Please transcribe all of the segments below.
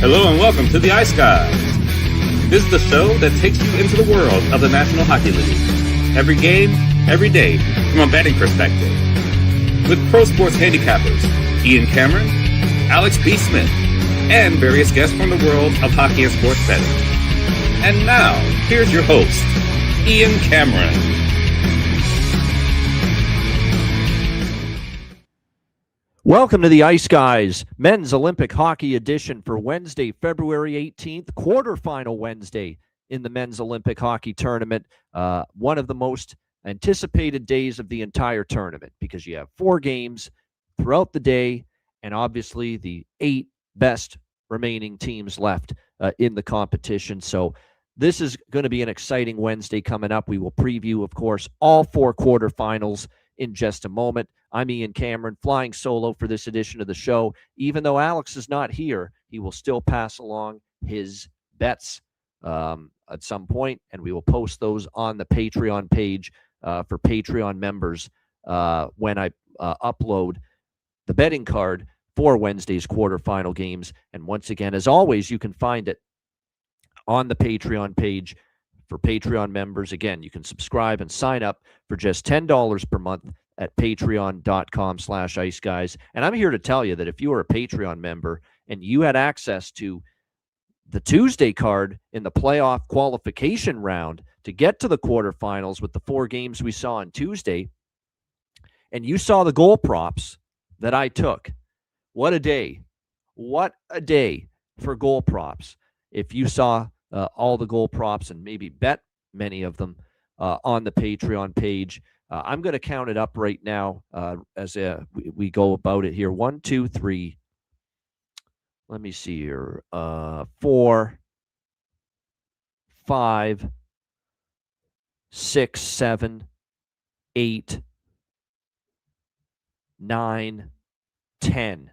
Hello and welcome to the Ice Guys. This is the show that takes you into the world of the National Hockey League. Every game, every day, from a betting perspective. With pro sports handicappers Ian Cameron, Alex B. Smith, and various guests from the world of hockey and sports betting. And now, here's your host, Ian Cameron. Welcome to the Ice Guys Men's Olympic Hockey Edition for Wednesday, February 18th, quarterfinal Wednesday in the Men's Olympic Hockey Tournament. One of the most anticipated days of the entire tournament because you have 4 games throughout the day and obviously the 8 best remaining teams left in the competition. So this is going to be an exciting Wednesday coming up. We will preview, of course, all 4 quarterfinals in just a moment. I'm Ian Cameron, flying solo for this edition of the show. Even though Alex is not here, he will still pass along his bets at some point, and we will post those on the Patreon page for Patreon members when I upload the betting card for Wednesday's quarterfinal games. And once again, as always, you can find it on the Patreon page for Patreon members. Again, you can subscribe and sign up for just $10 per month at patreon.com/iceguys. And I'm here to tell you that if you were a Patreon member and you had access to the Tuesday card in the playoff qualification round to get to the quarterfinals with the 4 games we saw on Tuesday, and you saw the goal props that I took, what a day. What a day for goal props. If you saw all the goal props and maybe bet many of them on the Patreon page, I'm going to count it up right now as we go about it here. 1, 2, 3. Let me see here. 4, 5, 6, 7, 8, 9, 10.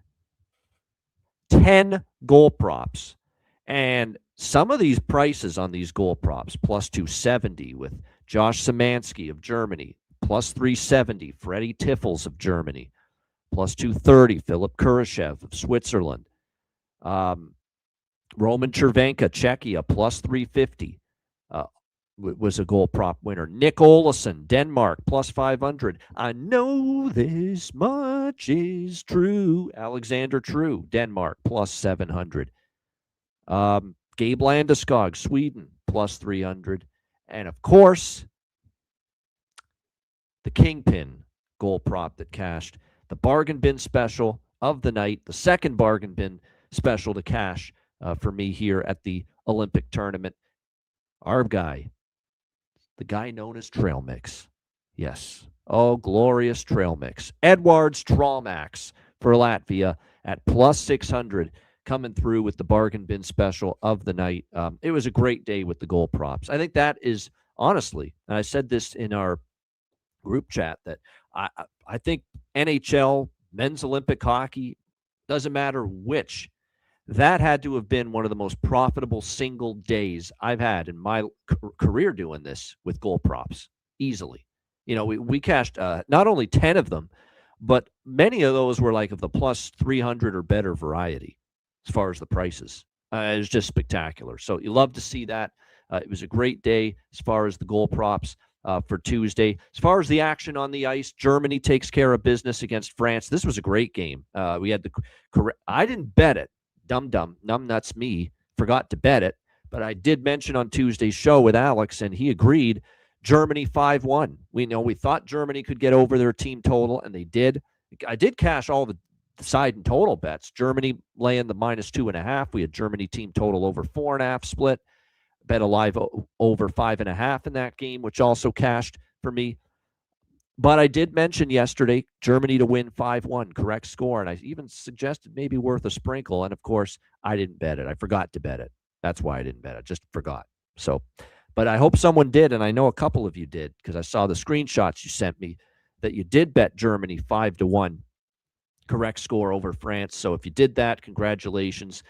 10 goal props. And some of these prices on these goal props, plus 270 with Josh Szymanski of Germany, plus 370, Freddie Tiffels of Germany, plus 230, Philip Kurashev of Switzerland, Roman Chervenka, Czechia, plus 350, was a goal prop winner. Nick Olesen, Denmark, plus 500. I know this much is true. Alexander True, Denmark, plus 700. Gabe Landeskog, Sweden, plus 300. And, of course, the Kingpin goal prop that cashed, the bargain bin special of the night, the second bargain bin special to cash for me here at the Olympic tournament. Our guy, the guy known as Trail Mix. Yes. Oh, glorious Trail Mix. Edwards Traumax for Latvia at plus 600. Coming through with the bargain bin special of the night. It was a great day with the goal props. I think that is, honestly, and I said this in our group chat, that I think NHL, men's Olympic hockey, doesn't matter which, that had to have been one of the most profitable single days I've had in my career doing this with goal props, easily. You know, we cashed not only 10 of them, but many of those were like of the plus 300 or better variety. As far as the prices, it was just spectacular. So you love to see that. It was a great day as far as the goal props for Tuesday. As far as the action on the ice, Germany takes care of business against France. This was a great game. We had the correct. I didn't bet it. Numbnuts me. Forgot to bet it. But I did mention on Tuesday's show with Alex, and he agreed. Germany 5-1. We thought Germany could get over their team total, and they did. I did cash all the side and total bets. Germany laying the minus 2.5. We had Germany team total over 4.5 split. Bet a live over 5.5 in that game, which also cashed for me. But I did mention yesterday Germany to win 5-1, correct score, and I even suggested maybe worth a sprinkle. And of course, I didn't bet it. I forgot to bet it. That's why I didn't bet it. Just forgot. So, but I hope someone did, and I know a couple of you did because I saw the screenshots you sent me that you did bet Germany 5-1. Correct score over France. So if you did that, congratulations.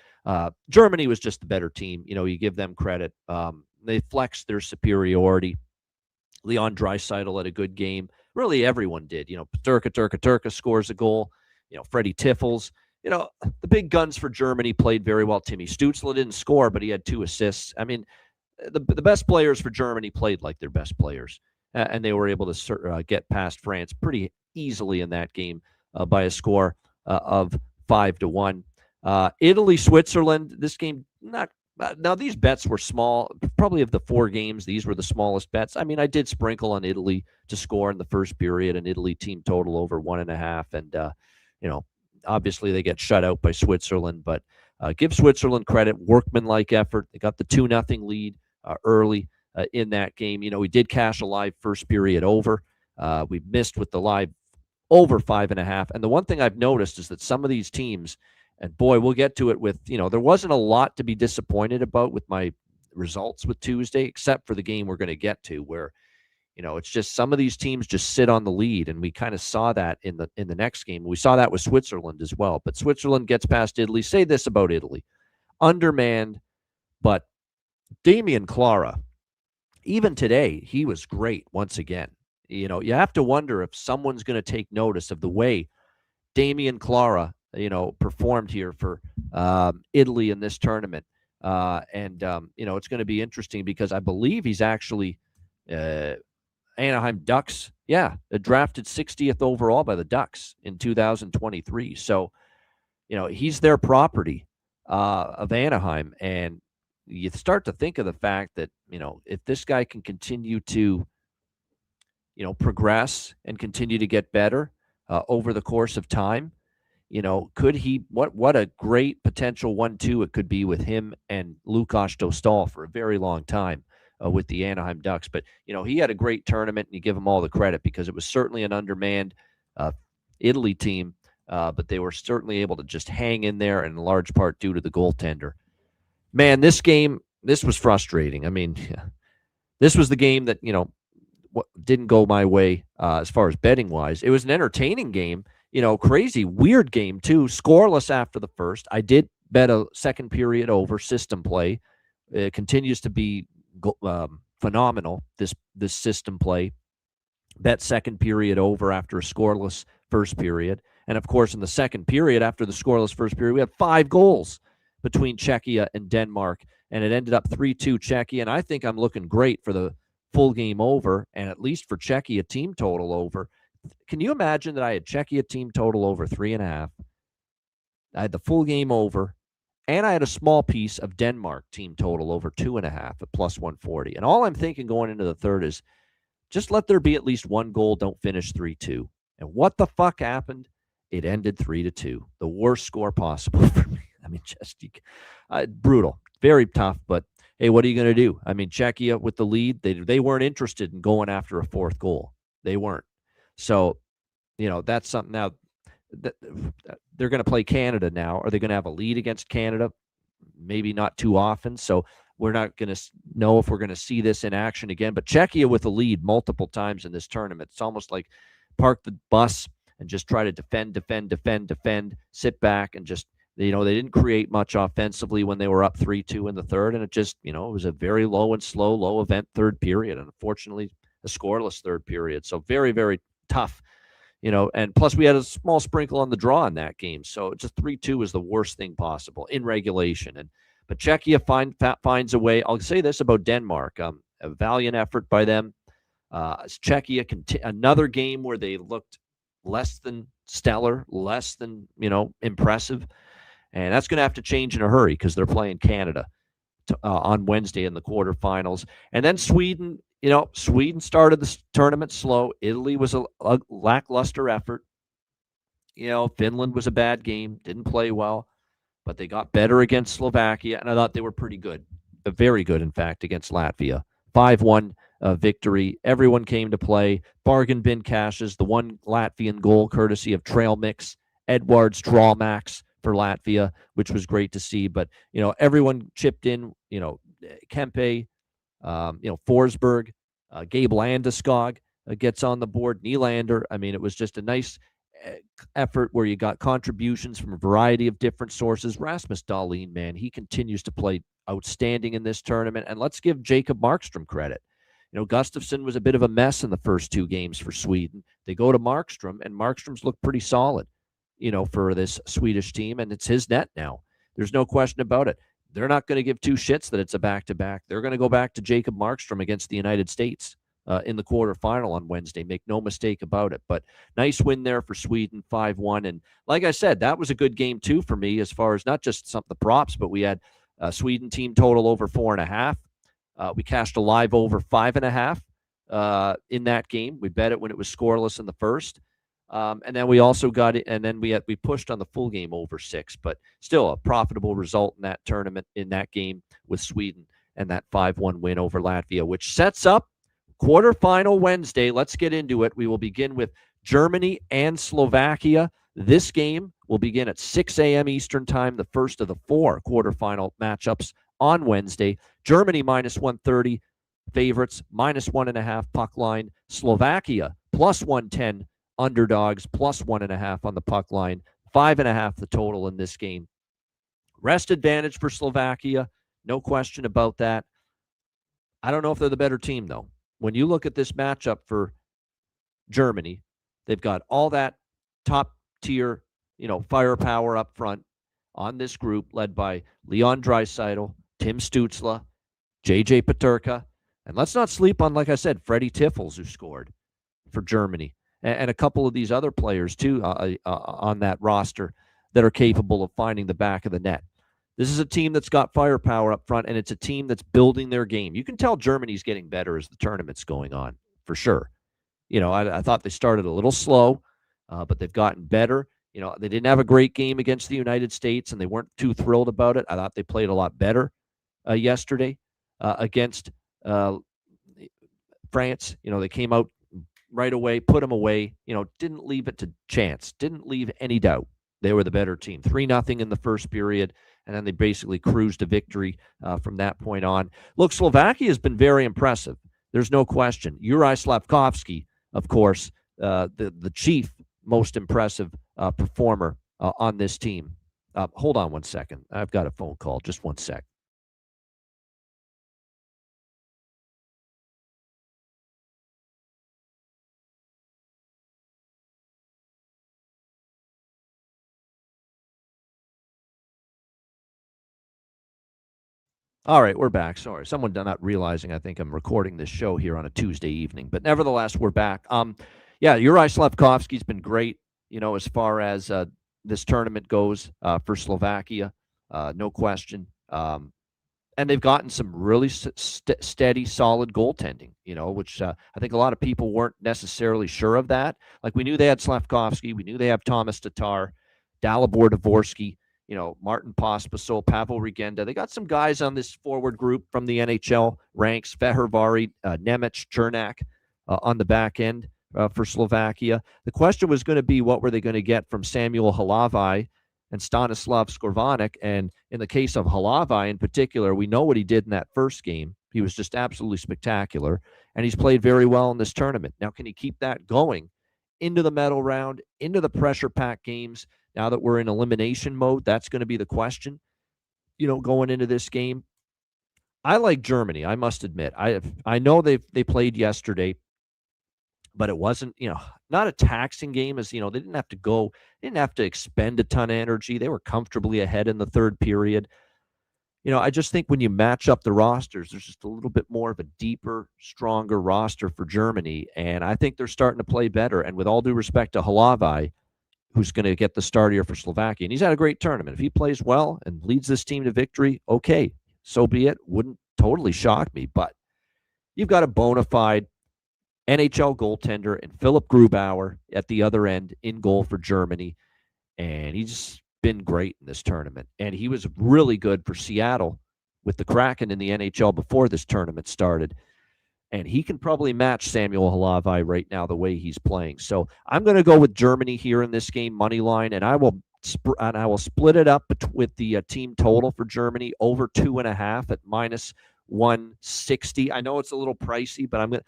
Germany was just the better team. You give them credit. They flexed their superiority. Leon Draisaitl had a good game. Really, everyone did. Paterka scores a goal. Freddie Tiffels. the big guns for Germany played very well. Timmy Stützle didn't score, but he had 2 assists. I mean, the best players for Germany played like their best players, and they were able to get past France pretty easily in that game by a score of 5-1. Italy, Switzerland. This game not. Now these bets were small. Probably of the 4 games, these were the smallest bets. I mean, I did sprinkle on Italy to score in the first period, an Italy team total over 1.5, and obviously they get shut out by Switzerland, but give Switzerland credit, workmanlike effort. They got the 2-0 lead early in that game. We did cash a live first period over. We missed with the live over 5.5. And the one thing I've noticed is that some of these teams, and boy, we'll get to it with, there wasn't a lot to be disappointed about with my results with Tuesday, except for the game we're going to get to where, it's just some of these teams just sit on the lead, and we kind of saw that in the next game. We saw that with Switzerland as well. But Switzerland gets past Italy. Say this about Italy: undermanned, but Damian Clara, even today, he was great once again. You have to wonder if someone's going to take notice of the way Damian Clara, performed here for Italy in this tournament. And it's going to be interesting because I believe he's actually Anaheim Ducks. Yeah, drafted 60th overall by the Ducks in 2023. So, he's their property of Anaheim. And you start to think of the fact that, if this guy can continue to, progress and continue to get better over the course of time, could he, what a great potential 1-2 it could be with him and Lukas Dostal for a very long time with the Anaheim Ducks. But, he had a great tournament, and you give him all the credit because it was certainly an undermanned Italy team, but they were certainly able to just hang in there, in large part due to the goaltender. Man, this game, this was frustrating. I mean, this was the game that, didn't go my way as far as betting wise. It was an entertaining game, crazy, weird game too. Scoreless after the first. I did bet a second period over system play. It continues to be phenomenal, this system play. Bet second period over after a scoreless first period. And of course, in the second period, after the scoreless first period, we had 5 goals between Czechia and Denmark, and it ended up 3-2 Czechia. And I think I'm looking great for the full game over, and at least for Czechia team total over. Can you imagine that I had Czechia team total over 3.5? I had the full game over, and I had a small piece of Denmark team total over 2.5 at plus 140. And all I'm thinking going into the third is just let there be at least one goal. Don't finish 3-2. And what the fuck happened? It ended 3-2. The worst score possible for me. I mean, just brutal, very tough. But hey, what are you going to do? I mean, Czechia with the lead, they weren't interested in going after a fourth goal. They weren't. So, that's something. Now they're going to play Canada now. Are they going to have a lead against Canada? Maybe not too often. So we're not going to know if we're going to see this in action again. But Czechia with a lead multiple times in this tournament. It's almost like park the bus and just try to defend, sit back, and just, they didn't create much offensively when they were up 3-2 in the third. And it just, it was a very low event third period. And unfortunately, a scoreless third period. So very, very tough, and plus we had a small sprinkle on the draw in that game. So just 3-2 is the worst thing possible in regulation. But Czechia finds a way. I'll say this about Denmark, a valiant effort by them. Czechia, another game where they looked less than stellar, less than, impressive. And that's going to have to change in a hurry because they're playing Canada on Wednesday in the quarterfinals. And then Sweden, Sweden started the tournament slow. Italy was a lackluster effort. Finland was a bad game, didn't play well, but they got better against Slovakia, and I thought they were pretty good, very good, in fact, against Latvia. 5-1 victory. Everyone came to play. Bargain bin cashes. The one Latvian goal, courtesy of Trail Mix, Edwards Drawmax for Latvia, which was great to see. But, everyone chipped in, Kempe, Forsberg, Gabe Landeskog gets on the board, Nylander. I mean, it was just a nice effort where you got contributions from a variety of different sources. Rasmus Dahlin, man, he continues to play outstanding in this tournament. And let's give Jacob Markstrom credit. Gustafsson was a bit of a mess in the first 2 games for Sweden. They go to Markstrom, and Markstrom's looked pretty solid. for this Swedish team, and it's his net now. There's no question about it. They're not going to give two shits that it's a back-to-back. They're going to go back to Jacob Markstrom against the United States in the quarterfinal on Wednesday. Make no mistake about it. But nice win there for Sweden, 5-1. And like I said, that was a good game too for me as far as not just some of the props, but we had Sweden team total over 4.5. We cashed a live over 5.5 in that game. We bet it when it was scoreless in the first. And then we also got it, and then we pushed on the full game over 6, but still a profitable result in that tournament, in that game with Sweden, and that 5-1 win over Latvia, which sets up quarterfinal Wednesday. Let's get into it. We will begin with Germany and Slovakia. This game will begin at 6 a.m. Eastern time, the first of the 4 quarterfinal matchups on Wednesday. Germany -130 favorites, -1.5 puck line. Slovakia +110 underdogs, +1.5 on the puck line, 5.5 the total in this game. Rest advantage for Slovakia, no question about that. I don't know if they're the better team, though. When you look at this matchup for Germany, they've got all that top-tier, firepower up front on this group led by Leon Draisaitl, Tim Stützle, J.J. Peterka, and let's not sleep on, like I said, Freddie Tiffels, who scored for Germany, and a couple of these other players, too, on that roster that are capable of finding the back of the net. This is a team that's got firepower up front, and it's a team that's building their game. You can tell Germany's getting better as the tournament's going on, for sure. I thought they started a little slow, but they've gotten better. They didn't have a great game against the United States, and they weren't too thrilled about it. I thought they played a lot better yesterday against France. They came out right away, put them away, didn't leave it to chance, didn't leave any doubt. They were the better team. 3-0 in the first period, and then they basically cruised to victory from that point on. Look, Slovakia has been very impressive. There's no question. Juraj Slafkovský, of course, the chief most impressive performer on this team. Hold on one second. I've got a phone call. Just one sec. All right, we're back. Sorry, someone not realizing I think I'm recording this show here on a Tuesday evening, but nevertheless, we're back. Juraj Slafkovský's been great, as far as this tournament goes for Slovakia, no question. And they've gotten some really steady, solid goaltending, which I think a lot of people weren't necessarily sure of that. Like, we knew they had Slafkovský, we knew they have Thomas Tatar, Dalibor Dvorsky, Martin Pospisil, Pavel Regenda. They got some guys on this forward group from the NHL ranks, Fehervari, Nemec, Chernak on the back end for Slovakia. The question was going to be, what were they going to get from Samuel Halavai and Stanislav Skorvanek? And in the case of Halavai in particular, we know what he did in that first game. He was just absolutely spectacular, and he's played very well in this tournament. Now, can he keep that going into the medal round, into the pressure-packed games? Now that we're in elimination mode, that's going to be the question, going into this game. I like Germany, I must admit. I know they played yesterday, but it wasn't, not a taxing game, as, they didn't have to expend a ton of energy. They were comfortably ahead in the third period. I just think when you match up the rosters, there's just a little bit more of a deeper, stronger roster for Germany, and I think they're starting to play better. And with all due respect to Halavai, who's going to get the start here for Slovakia, and he's had a great tournament. If he plays well and leads this team to victory, okay, so be it. Wouldn't totally shock me, but you've got a bona fide NHL goaltender and Philip Grubauer at the other end in goal for Germany, and he's been great in this tournament. And he was really good for Seattle with the Kraken in the NHL before this tournament started. And he can probably match Samuel Halavai right now the way he's playing. So I'm going to go with Germany here in this game, money line, and I will split it up with the team total for Germany over 2.5 at -160. I know it's a little pricey, but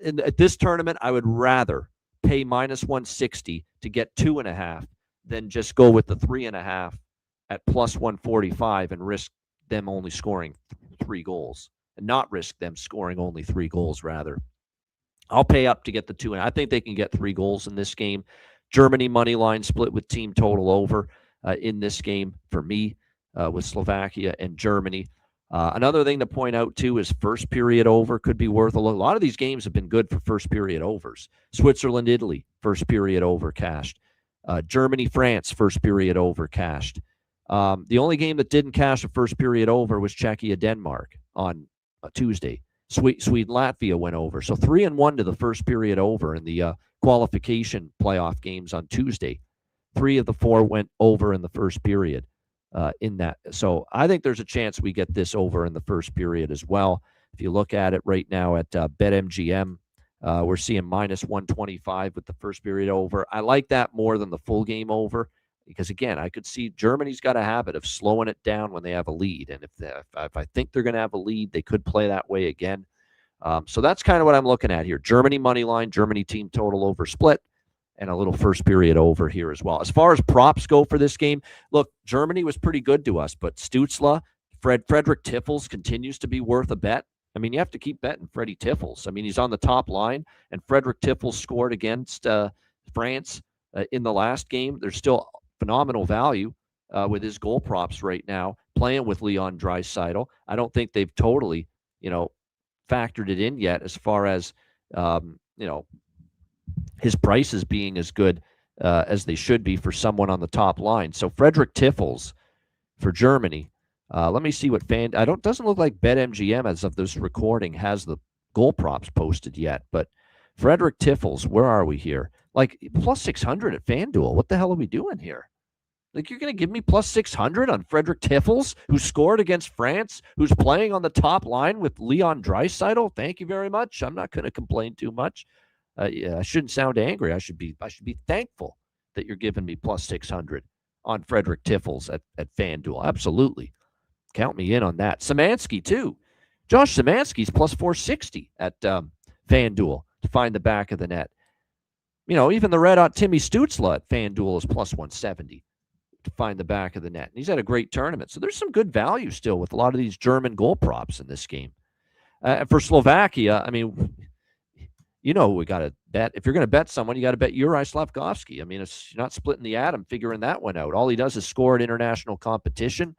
at this tournament, I would rather pay -160 to get 2.5 than just go with the 3.5 at +145 and risk them only scoring 3 goals. And not risk them scoring only 3 goals, rather. I'll pay up to get the 2, and I think they can get 3 goals in this game. Germany money line split with team total over in this game for me with Slovakia and Germany. Another thing to point out, too, is first period over could be worth a look. A lot of these games have been good for first period overs. Switzerland, Italy, first period over cashed. Germany, France, first period over cashed. The only game that didn't cash a first period over was Czechia, Denmark on Tuesday. Sweden, Latvia went over. So 3-1 to the first period over in the qualification playoff games on Tuesday. 3 of the 4 went over in the first period. In that. So I think there's a chance we get this over in the first period as well. If you look at it right now at BetMGM, we're seeing minus 125 with the first period over. I like that more than the full game over because, again, I could see Germany's got a habit of slowing it down when they have a lead. And if I think they're going to have a lead, they could play that way again. So that's kind of what I'm looking at here. Germany money line, Germany team total over split, and a little first period over here as well. As far as props go for this game, look, Germany was pretty good to us, but Stutzla, Frederick Tiffels continues to be worth a bet. I mean, you have to keep betting Freddie Tiffels. I mean, he's on the top line, and Frederick Tiffels scored against France in the last game. There's still phenomenal value with his goal props right now, playing with Leon Draisaitl. I don't think they've totally, factored it in yet as far as, his prices being as good as they should be for someone on the top line. So Frederick Tiffels for Germany. Let me see what doesn't look like BetMGM as of this recording has the goal props posted yet, but Frederick Tiffels, where are we here? Like plus 600 at FanDuel. What the hell are we doing here? Like you're going to give me plus 600 on Frederick Tiffels, who scored against France, who's playing on the top line with Leon Draisaitl? Thank you very much. I'm not going to complain too much. I shouldn't sound angry. I should be thankful that you're giving me plus 600 on Frederick Tiffels at FanDuel. Absolutely. Count me in on that. Szymanski, too. Josh Szymanski's plus 460 at FanDuel to find the back of the net. Even the red-hot Timmy Stutzla at FanDuel is plus 170 to find the back of the net. And he's had a great tournament. So there's some good value still with a lot of these German goal props in this game. For Slovakia, I mean, we got to bet. If you're going to bet someone, you got to bet Juraj Slafkovský. I mean, you're not splitting the atom figuring that one out. All he does is score in international competition.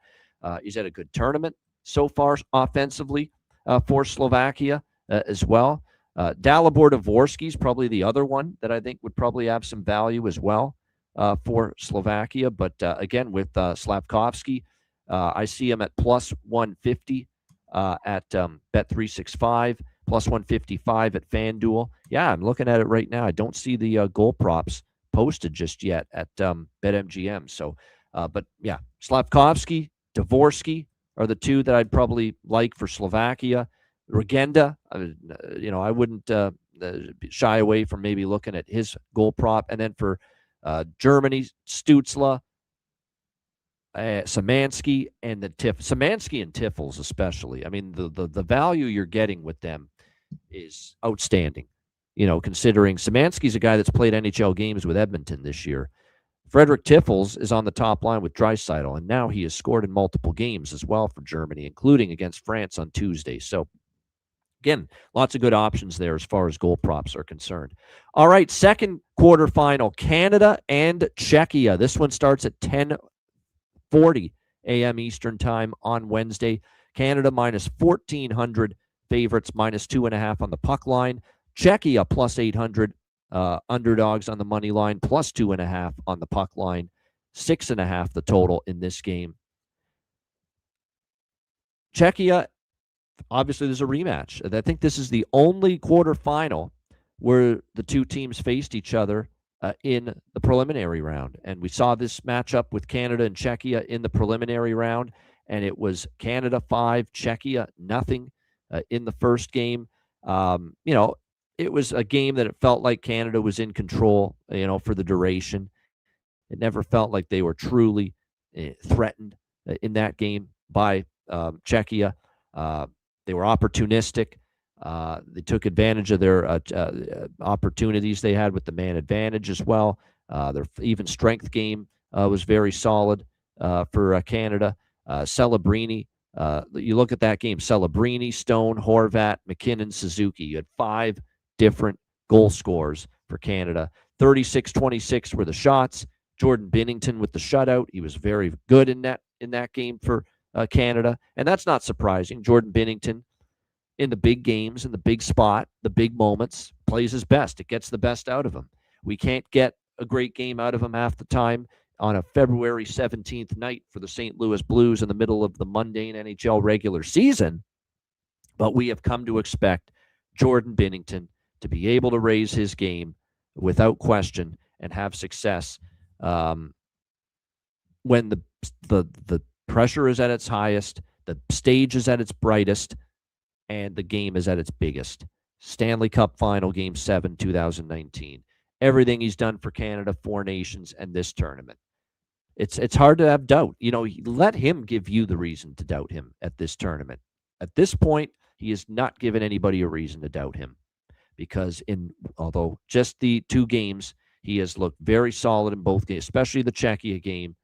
He's had a good tournament so far offensively for Slovakia as well. Dalibor Dvorsky is probably the other one that I think would probably have some value as well for Slovakia. But again, with Slafkovský, I see him at plus 150 at Bet365. Plus 155 at FanDuel. Yeah, I'm looking at it right now. I don't see the goal props posted just yet at BetMGM. So, but yeah, Slafkovský, Dvorsky are the two that I'd probably like for Slovakia. Regenda, I wouldn't shy away from maybe looking at his goal prop. And then for Germany, Stutzla, Szymanski, and Szymanski and Tiffels especially. I mean, the value you're getting with them is outstanding. Considering Szymanski's a guy that's played NHL games with Edmonton this year. Frederick Tiffels is on the top line with Draisaitl, and now he has scored in multiple games as well for Germany, including against France on Tuesday. So, again, lots of good options there as far as goal props are concerned. All right, second quarterfinal, Canada and Czechia. This one starts at 10:40 a.m. Eastern time on Wednesday. Canada minus 1,400 favorites, minus 2.5 on the puck line. Czechia plus 800 underdogs on the money line, plus 2.5 on the puck line. 6.5 the total in this game. Czechia, obviously there's a rematch. I think this is the only quarterfinal where the two teams faced each other in the preliminary round. And we saw this matchup with Canada and Czechia in the preliminary round, and it was Canada 5, Czechia nothing in the first game. It was a game that it felt like Canada was in control, for the duration. It never felt like they were truly threatened in that game by Czechia. They were opportunistic. They took advantage of their opportunities they had with the man advantage as well. Their even strength game was very solid for Canada. Celebrini, you look at that game, Celebrini, Stone, Horvat, McKinnon, Suzuki. You had 5 different goal scorers for Canada. 36-26 were the shots. Jordan Binnington with the shutout. He was very good in that game for Canada. And that's not surprising. Jordan Binnington, in the big games, in the big spot, the big moments, plays his best. It gets the best out of him. We can't get a great game out of him half the time on a February 17th night for the St. Louis Blues in the middle of the mundane NHL regular season. But we have come to expect Jordan Binnington to be able to raise his game without question and have success when the pressure is at its highest, the stage is at its brightest, and the game is at its biggest. Stanley Cup Final, Game 7, 2019. Everything he's done for Canada, Four Nations, and this tournament. It's hard to have doubt. Let him give you the reason to doubt him at this tournament. At this point, he has not given anybody a reason to doubt him because although just the 2 games, he has looked very solid in both games, especially the Czechia game.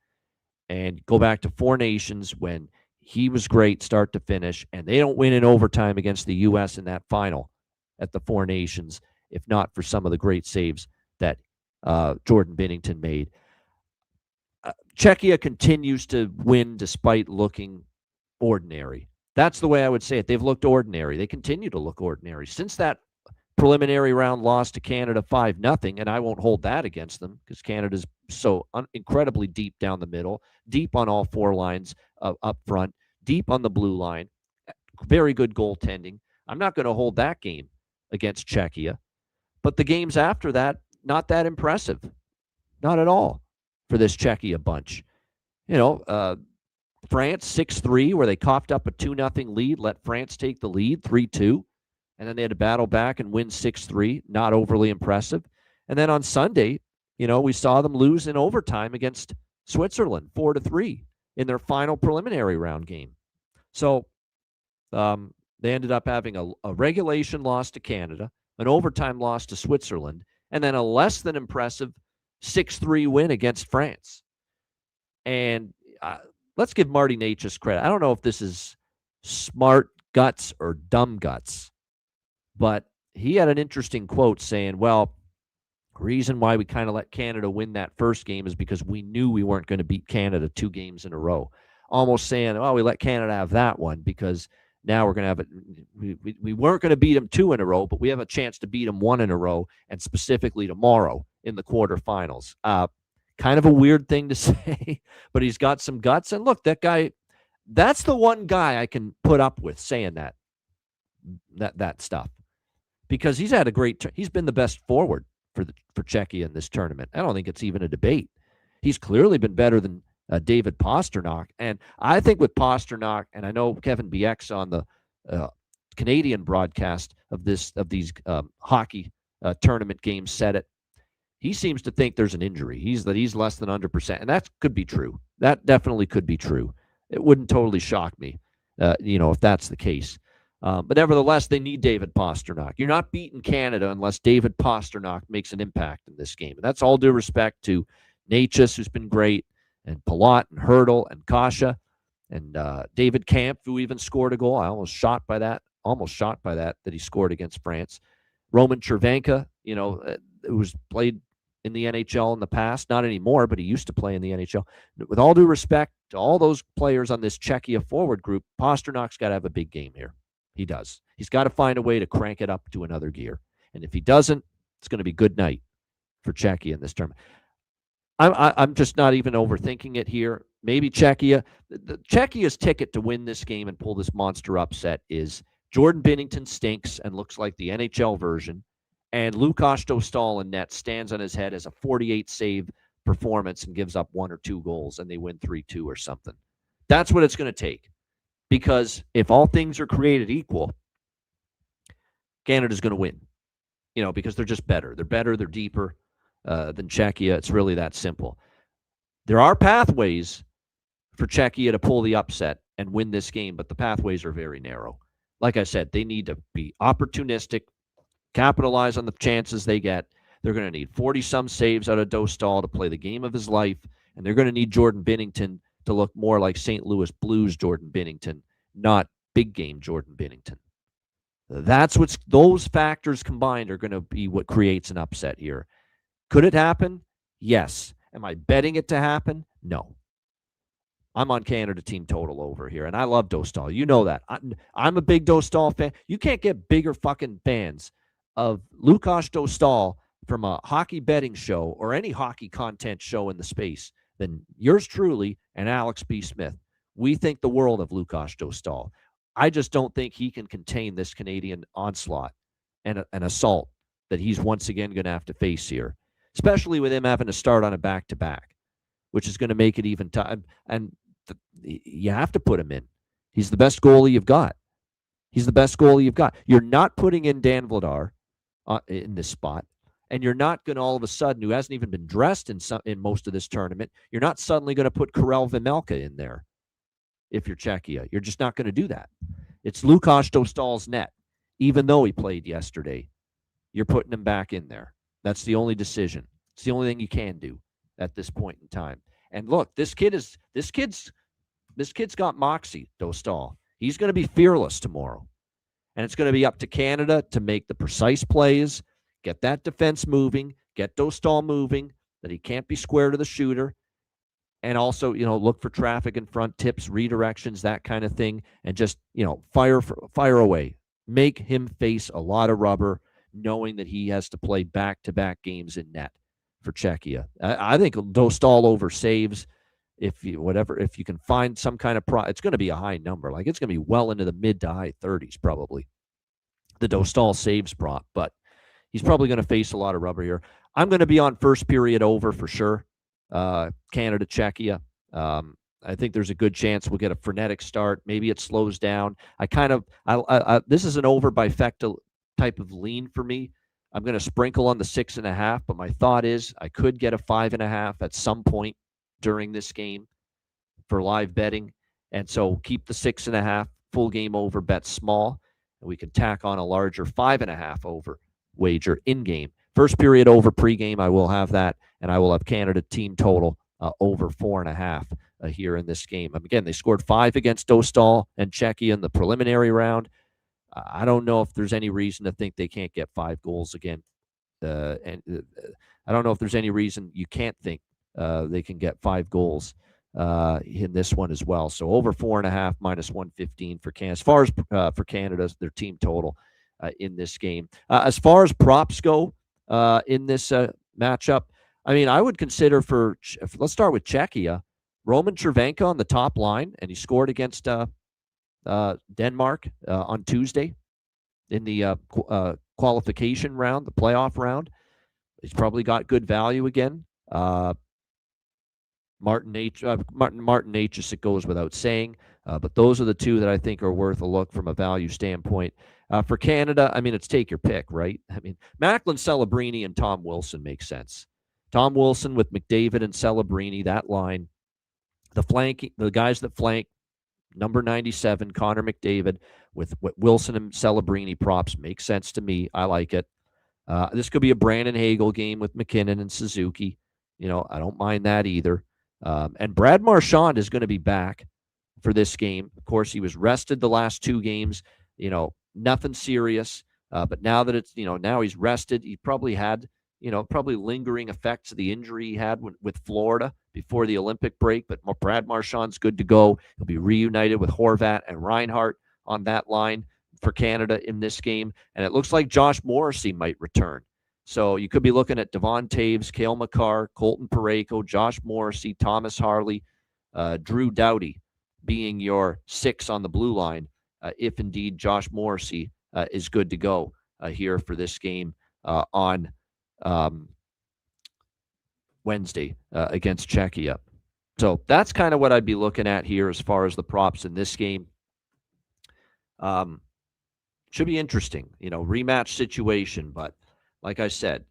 And go back to Four Nations when he was great start to finish, and they don't win in overtime against the U.S. in that final at the Four Nations, if not for some of the great saves that Jordan Binnington made. Czechia continues to win despite looking ordinary. That's the way I would say it. They've looked ordinary. They continue to look ordinary. Since that preliminary round loss to Canada 5-0, and I won't hold that against them because Canada's so incredibly deep down the middle, deep on all 4 lines up front, deep on the blue line, very good goaltending. I'm not going to hold that game against Czechia. But the games after that, not that impressive. Not at all for this Czechia bunch. France 6-3, where they coughed up a 2-0 lead, let France take the lead 3-2, and then they had to battle back and win 6-3. Not overly impressive. And then on Sunday, we saw them lose in overtime against Switzerland 4-3 in their final preliminary round game. So they ended up having a regulation loss to Canada, an overtime loss to Switzerland, and then a less than impressive 6-3 win against France. And let's give Marty Necas credit. I don't know if this is smart guts or dumb guts, but he had an interesting quote saying, well, reason why we kind of let Canada win that first game is because we knew we weren't going to beat Canada 2 games in a row. Almost saying, oh, we let Canada have that one because now we're going to have it. We weren't going to beat them 2 in a row, but we have a chance to beat them 1 in a row, and specifically tomorrow in the quarterfinals. Kind of a weird thing to say, but he's got some guts. And look, that guy, that's the one guy I can put up with saying that stuff, because he's had a great. He's been the best forward for Czechia in this tournament. I don't think it's even a debate. He's clearly been better than David Pastrnak, and I think with Pastrnak, and I know Kevin Biek's on the Canadian broadcast of these hockey tournament games said it. He seems to think there's an injury. He's less than 100%, and that could be true. That definitely could be true. It wouldn't totally shock me, if that's the case. But nevertheless, they need David Pastrnak. You're not beating Canada unless David Pastrnak makes an impact in this game. And that's all due respect to Necas, who's been great, and Palat, and Hurdle, and Kasha, and David Kampf, who even scored a goal. I almost shot by that he scored against France. Roman Chervenka, who was played in the NHL in the past. Not anymore, but he used to play in the NHL. With all due respect to all those players on this Czechia forward group, Pasternak's got to have a big game here. He does. He's got to find a way to crank it up to another gear. And if he doesn't, it's going to be good night for Czechia in this tournament. I'm just not even overthinking it here. Maybe Czechia. Czechia's ticket to win this game and pull this monster upset is Jordan Binnington stinks and looks like the NHL version, and Lukáš Dostál in net stands on his head as a 48-save performance and gives up 1 or 2 goals, and they win 3-2 or something. That's what it's going to take. Because if all things are created equal, Canada's going to win. Because they're just better. They're better, they're deeper than Czechia. It's really that simple. There are pathways for Czechia to pull the upset and win this game, but the pathways are very narrow. Like I said, they need to be opportunistic, capitalize on the chances they get. They're going to need 40-some saves out of Dostal to play the game of his life, and they're going to need Jordan Binnington to look more like St. Louis Blues Jordan Binnington, not big game Jordan Binnington. Those factors combined are going to be what creates an upset here. Could it happen? Yes. Am I betting it to happen? No. I'm on Canada team total over here, and I love Dostal. You know that. I'm a big Dostal fan. You can't get bigger fucking fans of Lukáš Dostal from a hockey betting show or any hockey content show in the space than yours truly and Alex B. Smith. We think the world of Lukáš Dostal. I just don't think he can contain this Canadian onslaught and an assault that he's once again going to have to face here, especially with him having to start on a back-to-back, which is going to make it even tough. And you have to put him in. He's the best goalie you've got. He's the best goalie you've got. You're not putting in Dan Vladar in this spot, and you're not going to all of a sudden, who hasn't even been dressed in most of this tournament, you're not suddenly going to put Karel Vejmelka in there if you're Czechia. You're just not going to do that. It's Lukáš Dostal's net, even though he played yesterday. You're putting him back in there. That's the only decision. It's the only thing you can do at this point in time. And look, this kid's got moxie, Dostal. He's going to be fearless tomorrow. And it's going to be up to Canada to make the precise plays, get that defense moving, get Dostal moving, that he can't be square to the shooter, and also, look for traffic in front, tips, redirections, that kind of thing, and just, fire away. Make him face a lot of rubber, knowing that he has to play back-to-back games in net for Czechia. I think Dostal over saves. If you can find some kind of it's going to be a high number. Like, it's going to be well into the mid to high 30s probably, the Dostal saves prop, but he's probably going to face a lot of rubber here. I'm going to be on first period over for sure. Canada, Czechia. I think there's a good chance we'll get a frenetic start. Maybe it slows down. This is an over by Fecta type of lean for me. I'm going to sprinkle on the 6.5, but my thought is I could get a 5.5 at some point during this game for live betting. And so keep the 6.5 full game over bet small, and we can tack on a larger 5.5 over wager in game. First period over pregame, I will have that, and I will have Canada team total over 4.5 here in this game. Again, they scored 5 against Dostal and Czechia in the preliminary round. I don't know if there's any reason to think they can't get 5 goals again. I don't know if there's any reason you can't think they can get 5 goals in this one as well. So over 4.5 minus 115 for Canada. As far as for Canada, their team total in this game. As far as props go in this matchup, I mean, I would consider let's start with Czechia. Roman Cervenka on the top line, and he scored against Denmark on Tuesday in the qualification round, the playoff round. He's probably got good value again. Martin Necas, it goes without saying, but those are the two that I think are worth a look from a value standpoint. For Canada, I mean, it's take your pick, right? I mean, Macklin, Celebrini, and Tom Wilson makes sense. Tom Wilson with McDavid and Celebrini, that line. The guys that flank, number 97, Connor McDavid, with Wilson and Celebrini props make sense to me. I like it. This could be a Brandon Hagel game with McKinnon and Suzuki. I don't mind that either. And Brad Marchand is going to be back for this game. Of course, he was rested the last 2 games. Nothing serious. But now that it's, now he's rested, he probably had, probably lingering effects of the injury he had with Florida before the Olympic break. But Brad Marchand's good to go. He'll be reunited with Horvat and Reinhart on that line for Canada in this game. And it looks like Josh Morrissey might return. So you could be looking at Devon Taves, Cale Makar, Colton Parayko, Josh Morrissey, Thomas Harley, Drew Doughty being your 6 on the blue line, if indeed Josh Morrissey is good to go here for this game on Wednesday against Czechia. So that's kind of what I'd be looking at here as far as the props in this game. Should be interesting, rematch situation, but like I said,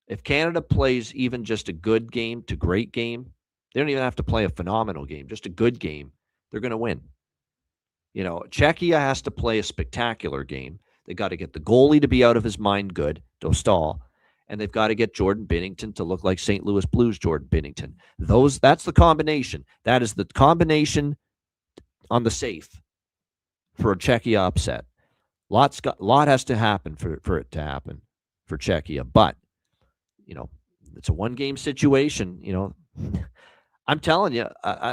if Canada plays even just a good game to great game, they don't even have to play a phenomenal game, just a good game, they're going to win. Czechia has to play a spectacular game. They got to get the goalie to be out of his mind good, Dostal, and they've got to get Jordan Binnington to look like St. Louis Blues Jordan Binnington. That's the combination. That is the combination on the safe for a Czechia upset. Lot has to happen for it to happen for Czechia, but it's a one-game situation. I'm telling you,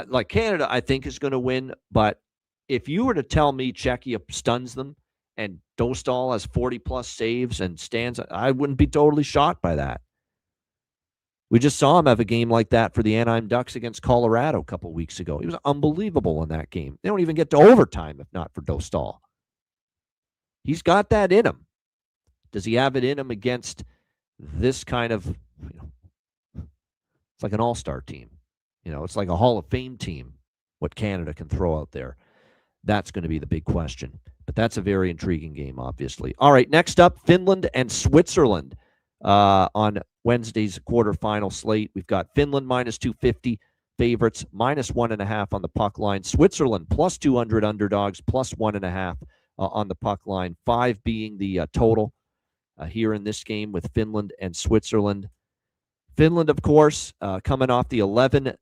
like Canada, I think is going to win. But if you were to tell me Czechia stuns them and Dostal has 40-plus saves and stands, I wouldn't be totally shocked by that. We just saw him have a game like that for the Anaheim Ducks against Colorado a couple weeks ago. He was unbelievable in that game. They don't even get to overtime if not for Dostal. He's got that in him. Does he have it in him against this kind of, it's like an all-star team. It's like a Hall of Fame team, what Canada can throw out there. That's going to be the big question. But that's a very intriguing game, obviously. All right, next up, Finland and Switzerland on Wednesday's quarterfinal slate. We've got Finland minus 250 favorites, minus 1.5 on the puck line. Switzerland plus 200 underdogs, plus 1.5 on the puck line. 5 being the total here in this game with Finland and Switzerland. Finland, of course, coming off the 11-0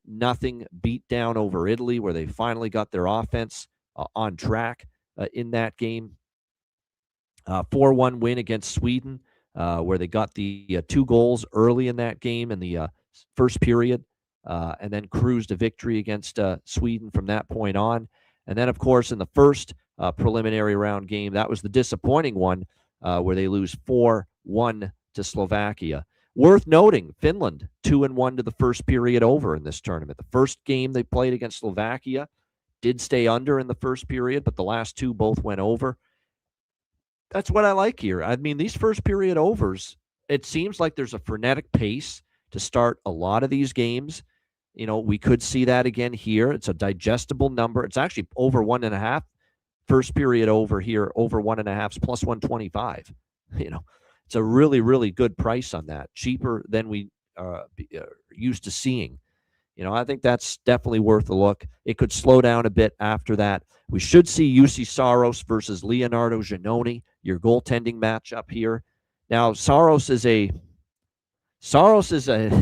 beatdown over Italy, where they finally got their offense on track in that game. 4-1 win against Sweden, where they got the 2 goals early in that game in the first period, and then cruised a victory against Sweden from that point on. And then, of course, in the first preliminary round game, that was the disappointing one, where they lose 4-1 to Slovakia. Worth noting, Finland 2-1 to the first period over in this tournament. The first game they played against Slovakia did stay under in the first period, but the last 2 both went over. That's what I like here. I mean, these first period overs, it seems like there's a frenetic pace to start a lot of these games. We could see that again here. It's a digestible number. It's actually over 1.5. First period over here, over 1.5 is plus 125. It's a really, really good price on that. Cheaper than we used to seeing. I think that's definitely worth a look. It could slow down a bit after that. We should see UC Saros versus Leonardo Giannoni, your goaltending matchup here. Now, Saros is a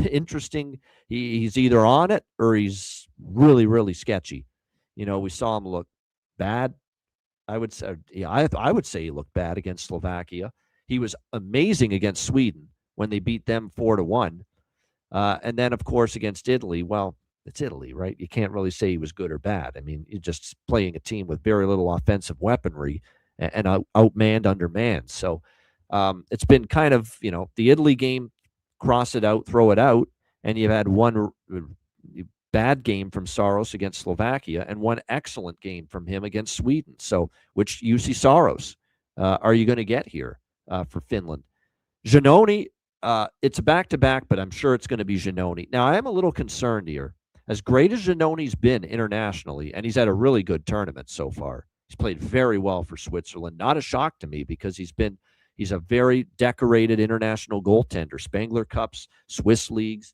interesting. He's either on it or he's really, really sketchy. We saw him look bad. I would say he looked bad against Slovakia. He was amazing against Sweden when they beat them 4-1. And then, of course, against Italy, well, it's Italy, right? You can't really say he was good or bad. I mean, you're just playing a team with very little offensive weaponry and outmanned, undermanned. So it's been kind of, the Italy game, cross it out, throw it out, and you've had one bad game from Saros against Slovakia and one excellent game from him against Sweden. So which UC Saros are you going to get here for Finland? Giannoni, it's a back-to-back, but I'm sure it's going to be Giannoni. Now, I am a little concerned here. As great as Giannoni's been internationally, and he's had a really good tournament so far, he's played very well for Switzerland. Not a shock to me because he's a very decorated international goaltender. Spengler Cups, Swiss leagues,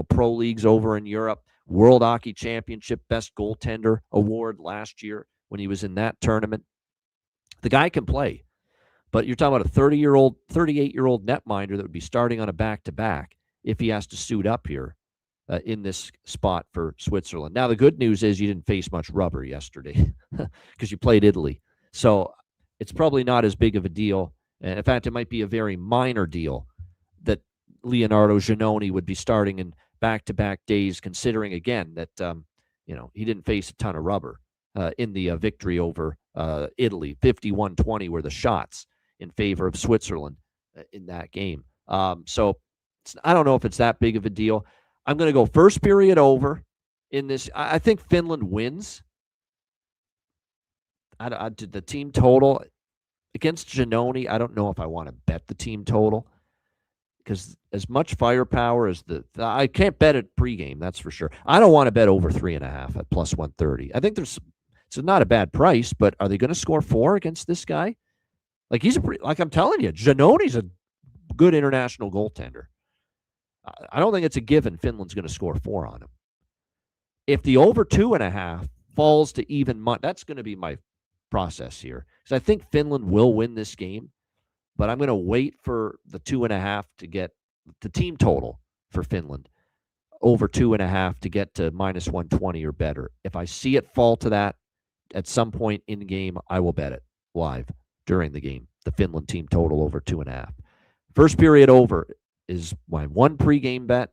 pro leagues over in Europe, World Hockey Championship Best Goaltender Award last year when he was in that tournament. The guy can play. But you're talking about a 38-year-old netminder that would be starting on a back-to-back if he has to suit up here in this spot for Switzerland. Now, the good news is you didn't face much rubber yesterday because you played Italy. So it's probably not as big of a deal. And in fact, it might be a very minor deal that Leonardo Giannoni would be starting in back-to-back days, considering, again, that he didn't face a ton of rubber in the victory over Italy. 51-20 were the shots in favor of Switzerland in that game. So I don't know if it's that big of a deal. I'm going to go first period over in this. I think Finland wins. The team total against Giannoni, I don't know if I want to bet the team total because as much firepower as I can't bet it pregame, that's for sure. I don't want to bet over 3.5 at plus 130. I think it's not a bad price, but are they going to score 4 against this guy? Like I'm telling you, Giannoni's a good international goaltender. I don't think it's a given Finland's going to score 4 on him. If the over 2.5 falls to even money, that's going to be my process here. Because I think Finland will win this game, but I'm going to wait for the 2.5 to get the team total for Finland over 2.5 to get to minus 120 or better. If I see it fall to that at some point in the game, I will bet it live during the game. The Finland team total over 2.5. First period over. is my one pregame bet,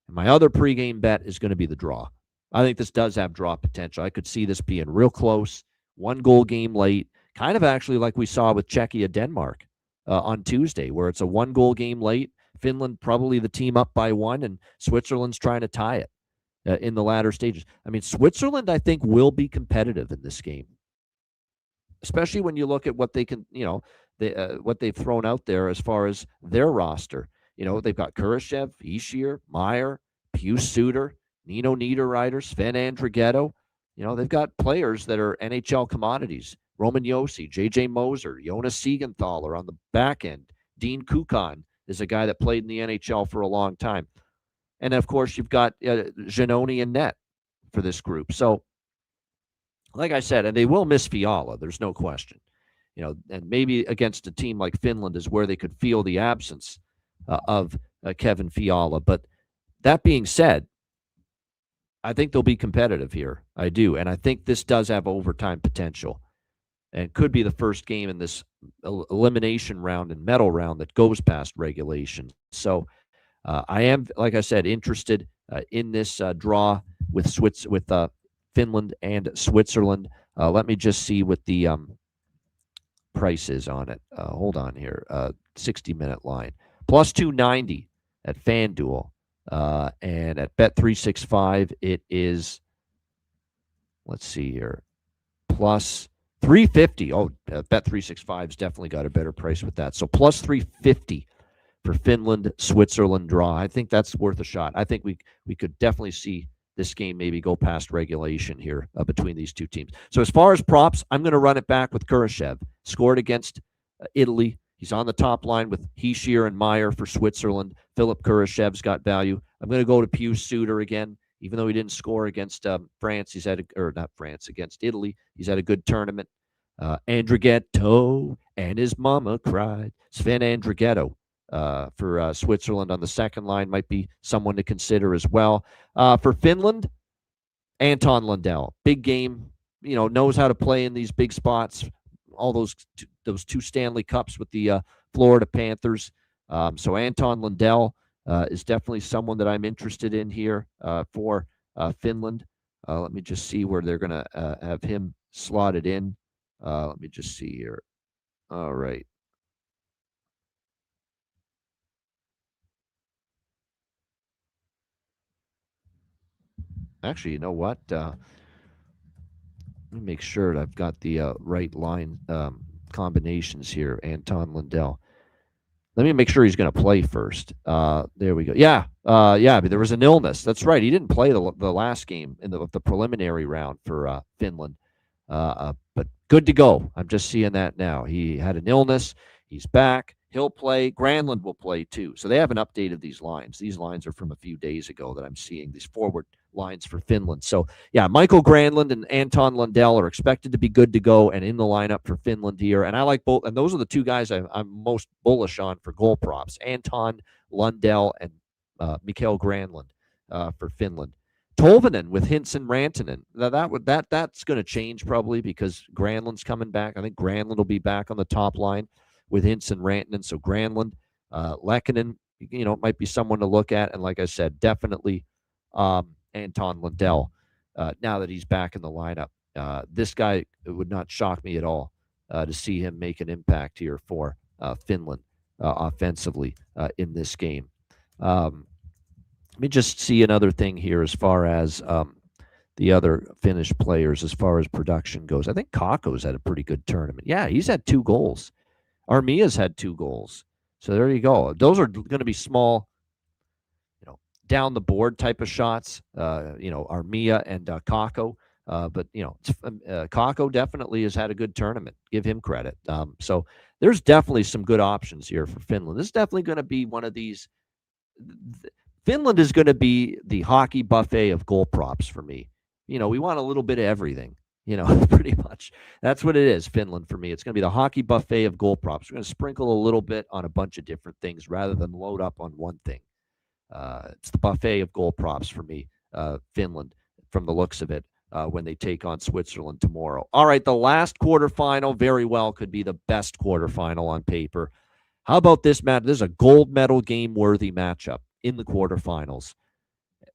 and my other pregame bet is going to be the draw. I think this does have draw potential. I could see this being real close, 1-goal game late, kind of actually like we saw with Czechia Denmark on Tuesday, where it's a 1-goal game late. Finland probably the team up by 1, and Switzerland's trying to tie it in the latter stages. I mean, Switzerland, I think, will be competitive in this game, especially when you look at what they can, what they've thrown out there as far as their roster. They've got Kurashev, Ishier, Meyer, Pius Suter, Nino Niederreiter, Sven Andrighetto. They've got players that are NHL commodities. Roman Josi, J.J. Moser, Jonas Siegenthaler on the back end. Dean Kukan is a guy that played in the NHL for a long time. And, of course, you've got Janoni and net for this group. So, like I said, and they will miss Fiala. There's no question. And maybe against a team like Finland is where they could feel the absence of Kevin Fiala. But that being said, I think they'll be competitive here. I do. And I think this does have overtime potential and could be the first game in this elimination round and medal round that goes past regulation. So I am, like I said, interested in this draw with Finland and Switzerland. Let me just see what the price is on it. Hold on here. 60-minute line. Plus 290 at FanDuel. And at Bet365, it is, let's see here, plus 350. Oh, Bet365's definitely got a better price with that. So plus 350 for Finland, Switzerland draw. I think that's worth a shot. I think we could definitely see this game maybe go past regulation here between these two teams. So as far as props, I'm going to run it back with Kurashev. Scored against Italy. He's on the top line with Hischier and Meyer for Switzerland. Philip Kurashev's got value. I'm going to go to Pius Suter again, even though he didn't score against France. He's had against Italy. He's had a good tournament. Andrighetto and his mama cried. Sven Andrighetto for Switzerland on the second line might be someone to consider as well. For Finland, Anton Lundell. Big game, knows how to play in these big spots. All those two Stanley Cups with the Florida Panthers. So Anton Lundell is definitely someone that I'm interested in here for Finland. Let me just see where they're going to have him slotted in. Let me just see here. All right. Actually, you know what? Let me make sure that I've got the right line combinations here. Anton Lundell. Let me make sure he's going to play first. There we go. Yeah, but there was an illness. That's right. He didn't play the last game in the preliminary round for Finland. But good to go. I'm just seeing that now. He had an illness. He's back. He'll play. Granlund will play too. So they haven't updated these lines. These lines are from a few days ago that I'm seeing, these forward lines for Finland. So, yeah, Michael Granlund and Anton Lundell are expected to be good to go and in the lineup for Finland here. And I like both. And those are the two guys I'm most bullish on for goal props, Anton Lundell and Mikael Granlund for Finland. Tolvanen with Hintz and Rantanen. Now that's going to change probably because Granlund's coming back. I think Granlund will be back on the top line with Hintz and Rantanen. So Granlund, Lehkonen, might be someone to look at. And like I said, definitely Anton Lundell. Now that he's back in the lineup, this guy, it would not shock me at all to see him make an impact here for Finland offensively in this game. Let me just see another thing here as far as the other Finnish players, as far as production goes. I think Kakko's had a pretty good tournament. Yeah, he's had 2 goals. Armia's had 2 goals. So there you go. Those are going to be small, down the board type of shots. Armia and Kakko. But Kakko definitely has had a good tournament. Give him credit. So there's definitely some good options here for Finland. This is definitely going to be one of these. Finland is going to be the hockey buffet of goal props for me. We want a little bit of everything, pretty much. That's what it is, Finland, for me. It's going to be the hockey buffet of goal props. We're going to sprinkle a little bit on a bunch of different things rather than load up on one thing. It's the buffet of goal props for me, Finland, from the looks of it, when they take on Switzerland tomorrow. All right, the last quarterfinal very well could be the best quarterfinal on paper. How about this match? This is a gold medal game worthy matchup in the quarterfinals.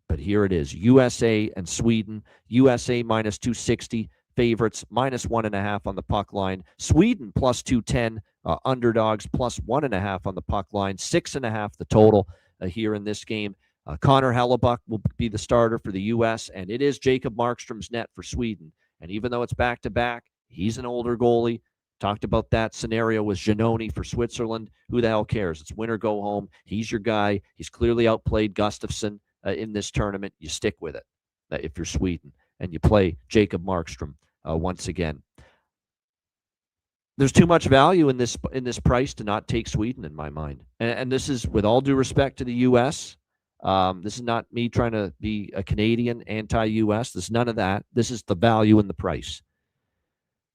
But here it is, USA and Sweden. USA minus 260 favorites, minus 1.5 on the puck line. Sweden plus 210 underdogs, plus 1.5 on the puck line. 6.5 the total here in this game. Connor Hellebuck will be the starter for the U.S., and it is Jacob Markstrom's net for Sweden. And even though it's back-to-back, he's an older goalie. Talked about that scenario with Giannoni for Switzerland. Who the hell cares? It's win or go home. He's your guy. He's clearly outplayed Gustafsson in this tournament. You stick with it if you're Sweden, and you play Jacob Markstrom once again. There's too much value in this price to not take Sweden in my mind. And this is with all due respect to the U.S., this is not me trying to be a Canadian anti-U.S. There's none of that. This is the value in the price.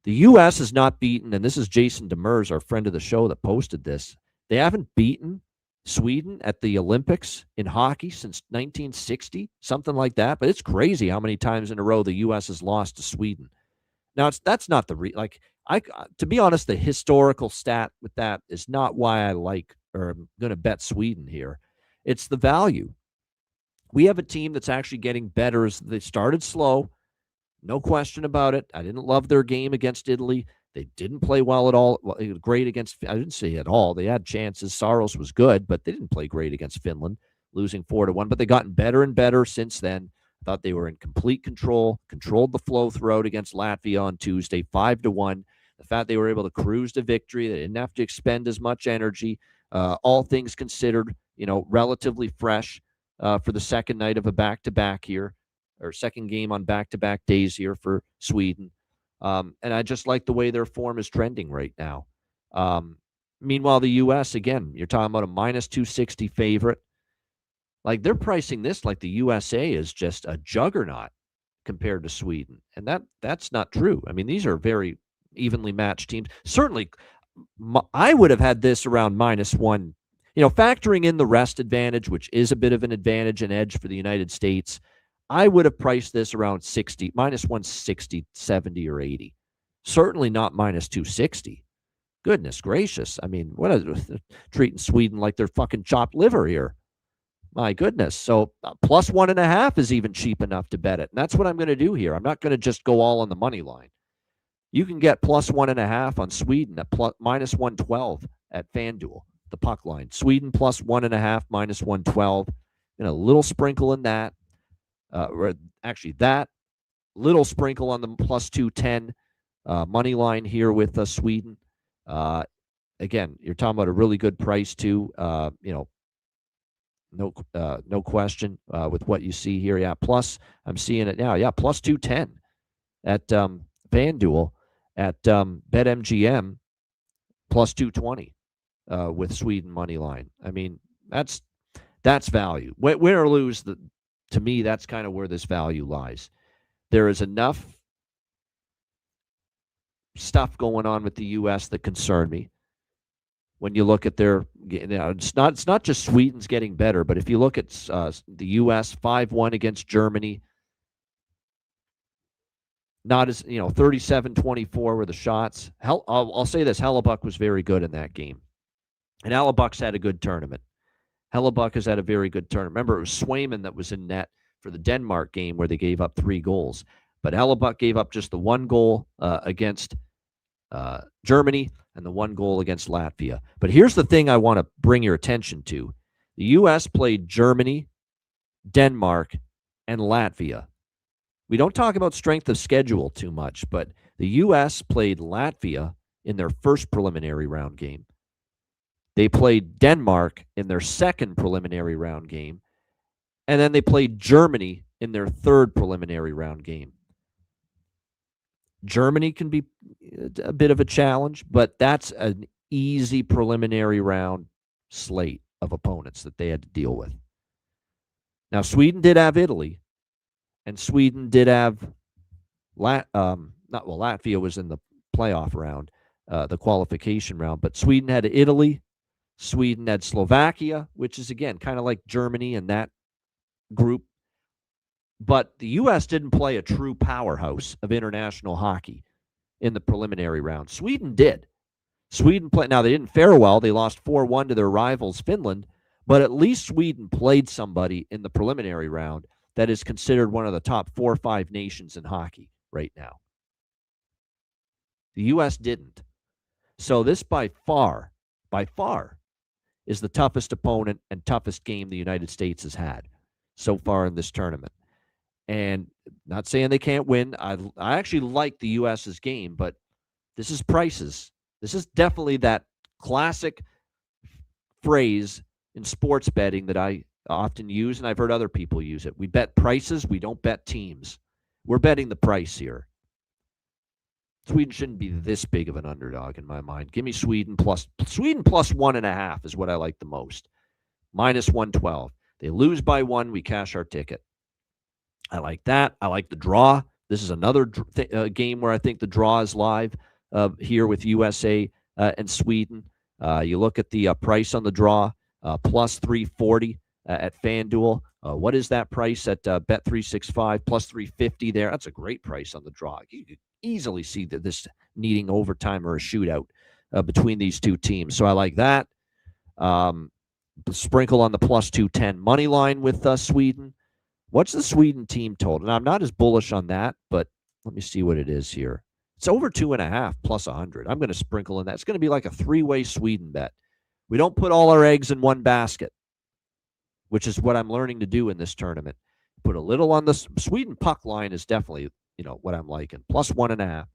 The U.S. is not beaten, and this is Jason Demers, our friend of the show, that posted this. They haven't beaten Sweden at the Olympics in hockey since 1960, something like that. But it's crazy how many times in a row the U.S. has lost to Sweden. Now, that's not the to be honest, the historical stat with that is not why I like or I'm going to bet Sweden here. It's the value. We have a team that's actually getting better as they started slow. No question about it. I didn't love their game against Italy. They didn't play well at all. Well, great against, I didn't say at all. They had chances. Saros was good, but they didn't play great against Finland, losing 4-1. But they've gotten better and better since then. I thought they were in complete control, controlled the flow throughout against Latvia on Tuesday, 5-1. The fact they were able to cruise to victory, they didn't have to expend as much energy. All things considered, relatively fresh for the second night of a back-to-back here, or second game on back-to-back days here for Sweden. And I just like the way their form is trending right now. Meanwhile, the U.S., again, you're talking about a minus 260 favorite. Like, they're pricing this like the USA is just a juggernaut compared to Sweden. And that's not true. I mean, these are very evenly matched teams. Certainly, I would have had this around minus one. Factoring in the rest advantage, which is a bit of an advantage and edge for the United States, I would have priced this around 60, minus 160, 70, or 80. Certainly not minus 260. Goodness gracious. I mean, what is treating Sweden like they're fucking chopped liver here? My goodness. So plus 1.5 is even cheap enough to bet it. And that's what I'm going to do here. I'm not going to just go all on the money line. You can get plus 1.5 on Sweden at minus 112 at FanDuel, the puck line. Sweden plus 1.5, minus 112. And a little sprinkle in that. That little sprinkle on the plus 210 money line here with Sweden. Again, you're talking about a really good price too. No question with what you see here. Yeah, plus I'm seeing it now. Yeah, plus 210 at FanDuel, at BetMGM, plus 220 with Sweden money line. I mean, that's value. Win or lose, to me, that's kind of where this value lies. There is enough stuff going on with the U.S. that concern me. When you look at their, it's not just Sweden's getting better, but if you look at the U.S. 5-1 against Germany, not as 37-24 were the shots. I'll say this: Hellebuck was very good in that game, and Hellebuck's had a good tournament. Hellebuck has had a very good tournament. Remember, it was Swayman that was in net for the Denmark game where they gave up 3 goals, but Hellebuck gave up just the 1 goal against Germany and the 1 goal against Latvia. But here's the thing I want to bring your attention to. The U.S. played Germany, Denmark, and Latvia. We don't talk about strength of schedule too much, but the U.S. played Latvia in their first preliminary round game. They played Denmark in their second preliminary round game, and then they played Germany in their third preliminary round game. Germany can be a bit of a challenge, but that's an easy preliminary round slate of opponents that they had to deal with. Now, Sweden did have Italy, and Sweden did have Latvia was in the playoff round, the qualification round, but Sweden had Italy. Sweden had Slovakia, which is, again, kind of like Germany in that group. But the U.S. didn't play a true powerhouse of international hockey in the preliminary round. Sweden did. Sweden played. Now, they didn't fare well. They lost 4-1 to their rivals, Finland, but at least Sweden played somebody in the preliminary round that is considered one of the top 4 or 5 nations in hockey right now. The U.S. didn't. So this by far, is the toughest opponent and toughest game the United States has had so far in this tournament. And not saying they can't win. I actually like the U.S.'s game, but this is prices. This is definitely that classic phrase in sports betting that I often use, and I've heard other people use it. We bet prices, we don't bet teams. We're betting the price here. Sweden shouldn't be this big of an underdog in my mind. Give me Sweden plus 1.5 is what I like the most. Minus 112. They lose by 1, we cash our ticket. I like that. I like the draw. This is another game where I think the draw is live here with USA and Sweden. You look at the price on the draw, plus 340 at FanDuel. What is that price at Bet365? Plus 350 there. That's a great price on the draw. You could easily see that this needing overtime or a shootout between these two teams. So I like that. Sprinkle on the plus 210 money line with Sweden. What's the Sweden team total? Now, I'm not as bullish on that, but let me see what it is here. It's over 2.5 plus 100. I'm going to sprinkle in that. It's going to be like a 3-way Sweden bet. We don't put all our eggs in one basket, which is what I'm learning to do in this tournament. Put a little on the Sweden puck line is definitely, what I'm liking. Plus 1.5.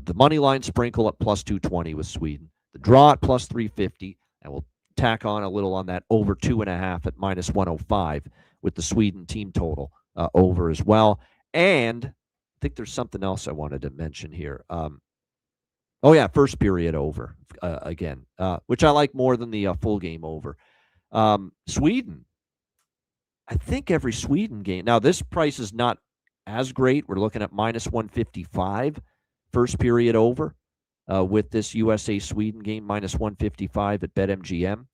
The money line sprinkle at plus 220 with Sweden. The draw at plus 350, and we'll tack on a little on that over 2.5 at minus 105 with the Sweden team total over as well. And I think there's something else I wanted to mention here. First period over again, which I like more than the full game over. Sweden, I think every Sweden game. Now, this price is not as great. We're looking at minus 155 first period over with this USA-Sweden game, minus 155 at BetMGM.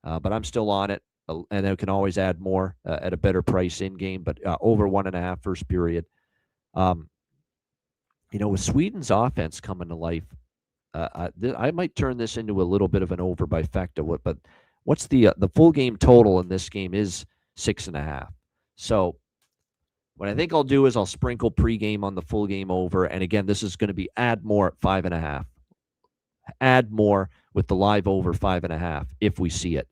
But I'm still on it, and I can always add more at a better price in-game, but over 1.5 first period. With Sweden's offense coming to life, I might turn this into a little bit of an over by factor. But what's the full game total in this game is 6.5. So what I think I'll do is I'll sprinkle pregame on the full game over. And again, this is going to be add more at 5.5. Add more with the live over 5.5 if we see it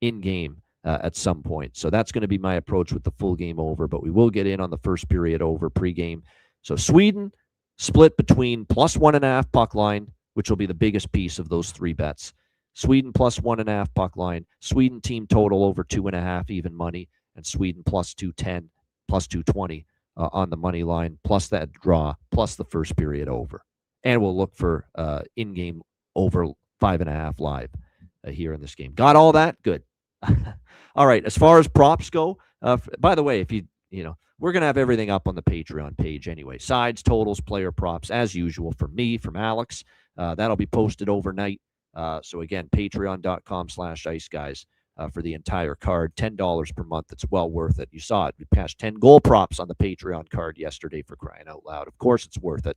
in game at some point. So that's going to be my approach with the full game over. But we will get in on the first period over pregame. So Sweden split between plus 1.5 puck line, which will be the biggest piece of those 3 bets. Sweden plus 1.5 puck line. Sweden team total over 2.5 even money, and Sweden plus 210, plus 220 on the money line, plus that draw, plus the first period over. And we'll look for in-game over 5.5 live here in this game. Got all that? Good. All right. As far as props go, by the way, if we're going to have everything up on the Patreon page anyway. Sides, totals, player props, as usual, from me, from Alex. That'll be posted overnight. So again, patreon.com/iceguys for the entire card. $10 per month. It's well worth it. You saw it. We passed 10 goal props on the Patreon card yesterday, for crying out loud. Of course, it's worth it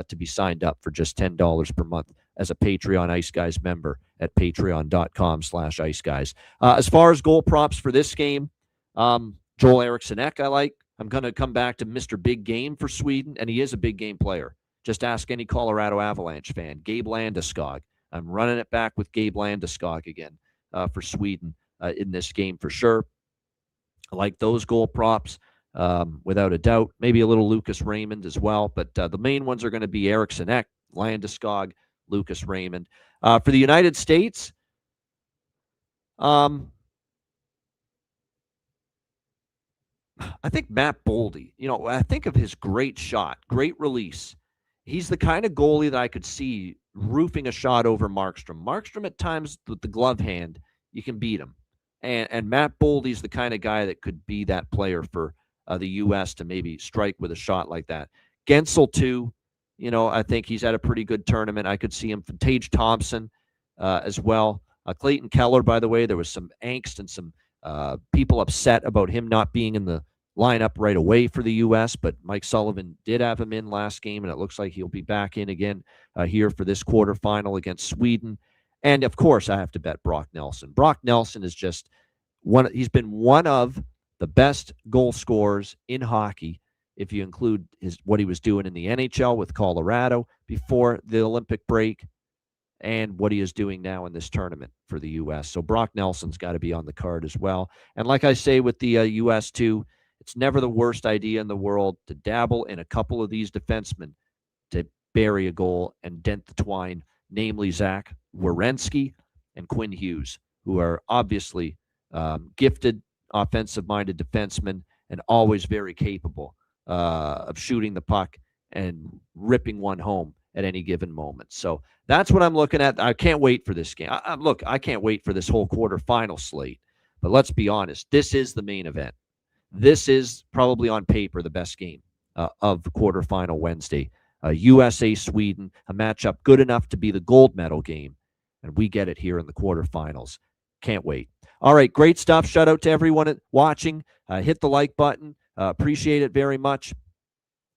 to be signed up for just $10 per month as a Patreon Ice Guys member at patreon.com/iceguys. As far as goal props for this game, Joel Eriksson-Ek I like. I'm going to come back to Mr. Big Game for Sweden, and he is a big game player. Just ask any Colorado Avalanche fan. Gabe Landeskog. I'm running it back with Gabe Landeskog again for Sweden in this game for sure. I like those goal props without a doubt. Maybe a little Lucas Raymond as well, but the main ones are going to be Eriksson-Ek, Landeskog, Lucas Raymond. For the United States, I think Matt Boldy. I think of his great shot, great release. He's the kind of goalie that I could see roofing a shot over Markstrom. Markstrom at times with the glove hand, you can beat him. And Matt Boldy's the kind of guy that could be that player for the U.S. to maybe strike with a shot like that. Gensel, too. I think he's had a pretty good tournament. I could see him. Tage Thompson as well. Clayton Keller, by the way, there was some angst and some people upset about him not being in the lineup right away for the U.S., but Mike Sullivan did have him in last game, and it looks like he'll be back in again here for this quarterfinal against Sweden. And, of course, I have to bet Brock Nelson. Brock Nelson is just he's been one of the best goal scorers in hockey, if you include what he was doing in the NHL with Colorado before the Olympic break and what he is doing now in this tournament for the U.S. So Brock Nelson's got to be on the card as well. And like I say with the U.S. too, it's never the worst idea in the world to dabble in a couple of these defensemen to bury a goal and dent the twine, namely Zach Werenski and Quinn Hughes, who are obviously gifted, offensive-minded defensemen and always very capable of shooting the puck and ripping one home at any given moment. So that's what I'm looking at. I can't wait for this game. I can't wait for this whole quarterfinal slate. But let's be honest, this is the main event. This is probably on paper the best game of quarterfinal Wednesday. USA-Sweden, a matchup good enough to be the gold medal game. And we get it here in the quarterfinals. Can't wait. All right, great stuff. Shout out to everyone watching. Hit the like button. Appreciate it very much.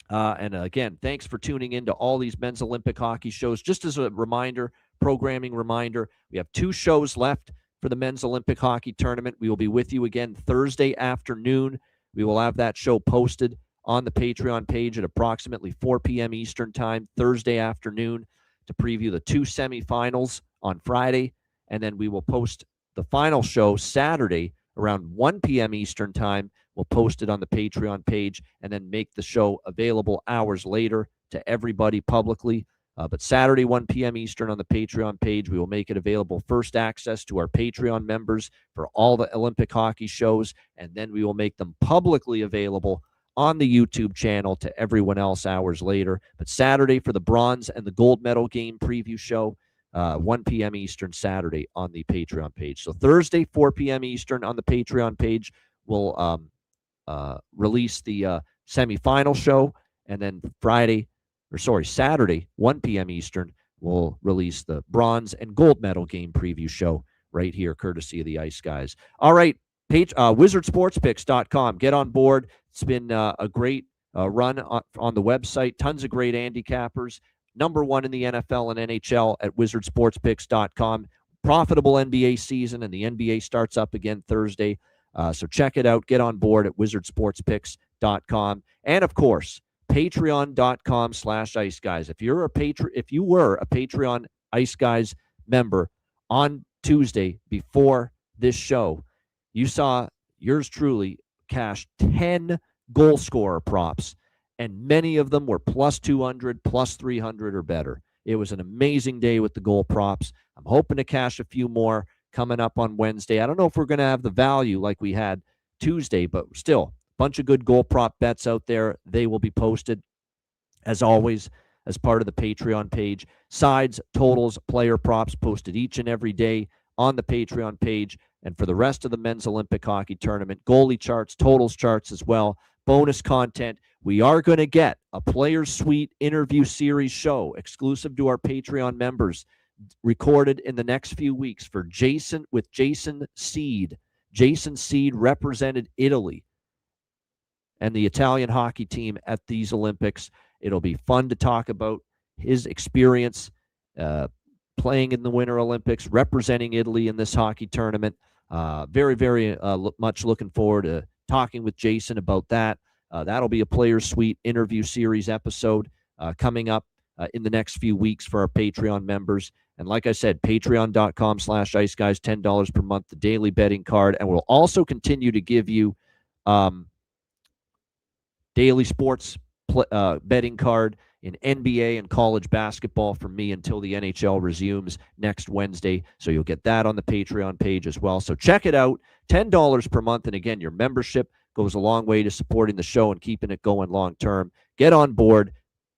And again, thanks for tuning in to all these men's Olympic hockey shows. Just as a reminder, programming reminder, we have 2 shows left for the men's Olympic hockey tournament. We will be with you again Thursday afternoon. We will have that show posted on the Patreon page at approximately 4 p.m. Eastern time, Thursday afternoon, to preview the 2 semifinals on Friday. And then we will post the final show Saturday around 1 p.m. Eastern time. We'll post it on the Patreon page and then make the show available hours later to everybody publicly. But Saturday, 1 p.m. Eastern on the Patreon page, we will make it available first access to our Patreon members for all the Olympic hockey shows, and then we will make them publicly available on the YouTube channel to everyone else hours later. But Saturday for the bronze and the gold medal game preview show, 1 p.m. Eastern Saturday on the Patreon page. So Thursday, 4 p.m. Eastern on the Patreon page, we'll release the semifinal show, and then Saturday, 1 p.m. Eastern, we'll release the bronze and gold medal game preview show right here, courtesy of the Ice Guys. All right, wizardsportspicks.com. Get on board. It's been a great run on the website. Tons of great handicappers. #1 in the NFL and NHL at wizardsportspicks.com. Profitable NBA season, and the NBA starts up again Thursday. So check it out. Get on board at wizardsportspicks.com. And, of course, patreon.com/Ice Guys. If you were a Patreon Ice Guys member on Tuesday before this show, you saw yours truly cash 10 goal scorer props, and many of them were plus 200, plus 300 or better. It was an amazing day with the goal props. I'm hoping to cash a few more coming up on Wednesday. I don't know if we're going to have the value like we had Tuesday, but still, a bunch of good goal prop bets out there. They will be posted, as always, as part of the Patreon page. Sides, totals, player props posted each and every day on the Patreon page. And for the rest of the men's Olympic hockey tournament, goalie charts, totals charts as well, bonus content. We are going to get a Players Suite interview series show exclusive to our Patreon members, recorded in the next few weeks with Jason Seed. Jason Seed represented Italy and the Italian hockey team at these Olympics. It'll be fun to talk about his experience playing in the Winter Olympics, representing Italy in this hockey tournament. Very, very much looking forward to talking with Jason about that. That'll be a Players Suite interview series episode coming up in the next few weeks for our Patreon members. And like I said, patreon.com/Ice Guys, $10 per month, the daily betting card. And we'll also continue to give you daily sports betting card in NBA and college basketball from me until the NHL resumes next Wednesday. So you'll get that on the Patreon page as well. So check it out, $10 per month. And again, your membership goes a long way to supporting the show and keeping it going long term. Get on board,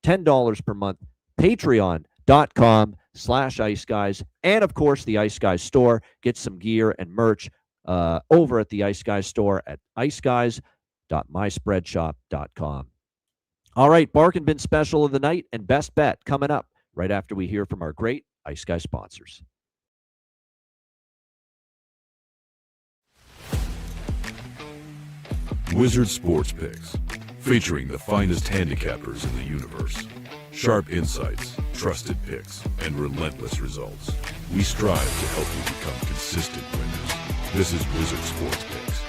$10 per month, patreon.com/Ice Guys. And of course, the Ice Guys store. Get some gear and merch over at the Ice Guys store at iceguys.myspreadshop.com. All right, Bargain Bin special of the night and best bet coming up right after we hear from our great Ice Guys sponsors. Wizard Sports Picks, featuring the finest handicappers in the universe. Sharp insights, trusted picks, and relentless results. We strive to help you become consistent winners. This is Wizard Sports Picks.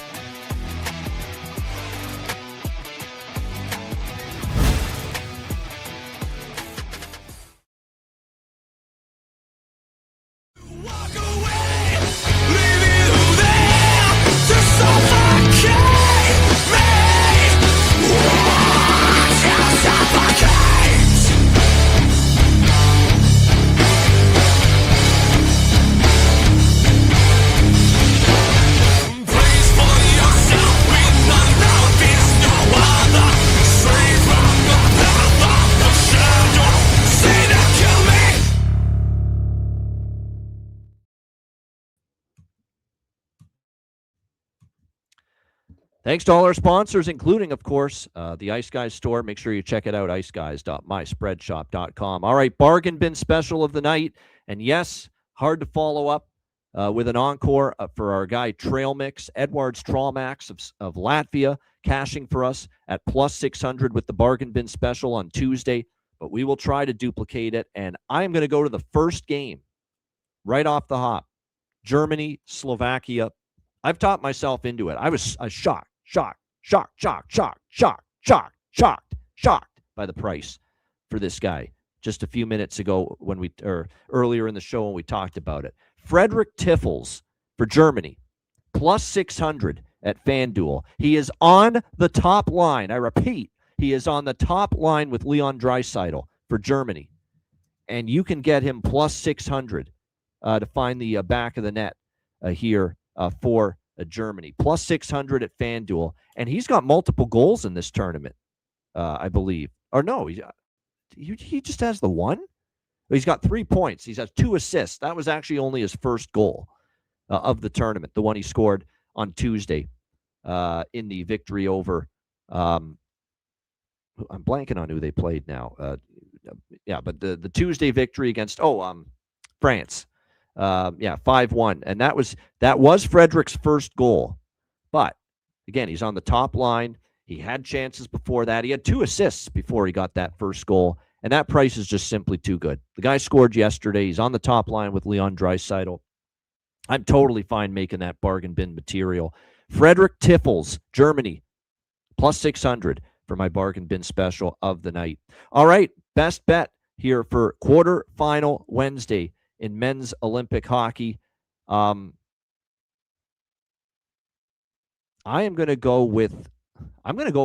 Thanks to all our sponsors, including, of course, the Ice Guys store. Make sure you check it out, iceguys.myspreadshop.com. All right, bargain bin special of the night. And yes, hard to follow up with an encore for our guy Trail Mix, Edwards Traumax of Latvia, cashing for us at plus 600 with the bargain bin special on Tuesday. But we will try to duplicate it. And I'm going to go to the first game right off the hop. Germany, Slovakia. I've taught myself into it. I was shocked by the price for this guy just a few minutes ago earlier in the show when we talked about it. Frederick Tiffels for Germany, plus 600 at FanDuel. He is on the top line. I repeat, he is on the top line with Leon Draisaitl for Germany. And you can get him plus 600 to find the back of the net here for Germany. Plus 600 at FanDuel. And he's got multiple goals in this tournament, I believe. Or no, he just has the one? He's got 3 points. He has 2 assists. That was actually only his first goal of the tournament, the one he scored on Tuesday in the victory over I'm blanking on who they played now. But the Tuesday victory against France. 5-1. And that was Frederick's first goal. But again, he's on the top line. He had chances before that. He had 2 assists before he got that first goal. And that price is just simply too good. The guy scored yesterday. He's on the top line with Leon Draisaitl. I'm totally fine making that bargain bin material. Frederick Tiffels, Germany, plus 600 for my bargain bin special of the night. All right, best bet here for quarterfinal Wednesday in men's Olympic hockey. I'm going to go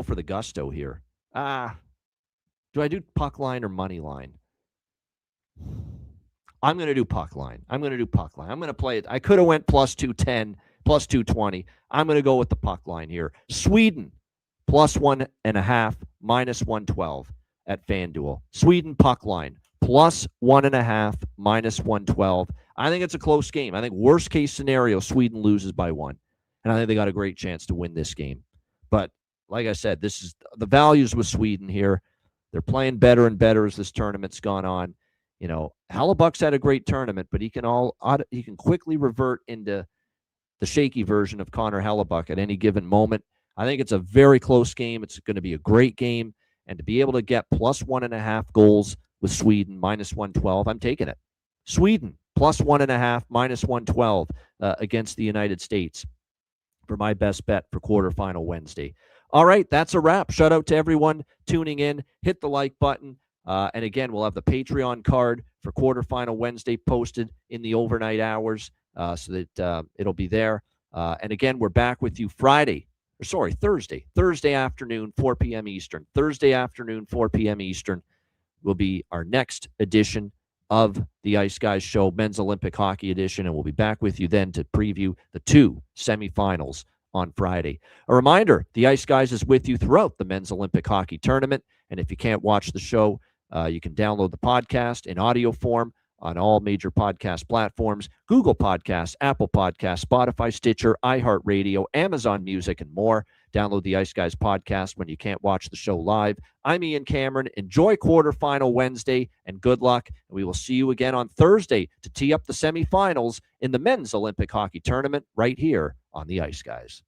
for the gusto here. Do I do puck line or money line? I'm going to do puck line. I'm going to play it. I could have went plus 210, plus 220. I'm going to go with the puck line here. Sweden, plus 1.5, minus 112 at FanDuel. Sweden puck line, plus 1.5, minus 112. I think it's a close game. I think worst case scenario, Sweden loses by 1. And I think they got a great chance to win this game. But like I said, this is the values with Sweden here. They're playing better and better as this tournament's gone on. You know, Hellebuck's had a great tournament, but he can quickly revert into the shaky version of Connor Hellebuck at any given moment. I think it's a very close game. It's going to be a great game. And to be able to get plus 1.5 goals with Sweden, minus 112, I'm taking it. Sweden, plus 1.5, minus 112 against the United States for my best bet for quarterfinal Wednesday. All right, that's a wrap. Shout out to everyone tuning in. Hit the like button. And again, we'll have the Patreon card for quarterfinal Wednesday posted in the overnight hours so that it'll be there. And again, we're back with you Thursday afternoon, 4 p.m. Eastern. Thursday afternoon, 4 p.m. Eastern will be our next edition of the Ice Guys Show, Men's Olympic Hockey Edition, and we'll be back with you then to preview the 2 semifinals on Friday. A reminder, the Ice Guys is with you throughout the Men's Olympic Hockey Tournament, and if you can't watch the show, you can download the podcast in audio form on all major podcast platforms, Google Podcasts, Apple Podcasts, Spotify, Stitcher, iHeartRadio, Amazon Music, and more. Download the Ice Guys podcast when you can't watch the show live. I'm Ian Cameron. Enjoy quarterfinal Wednesday, and good luck. And we will see you again on Thursday to tee up the semifinals in the Men's Olympic Hockey Tournament right here on the Ice Guys.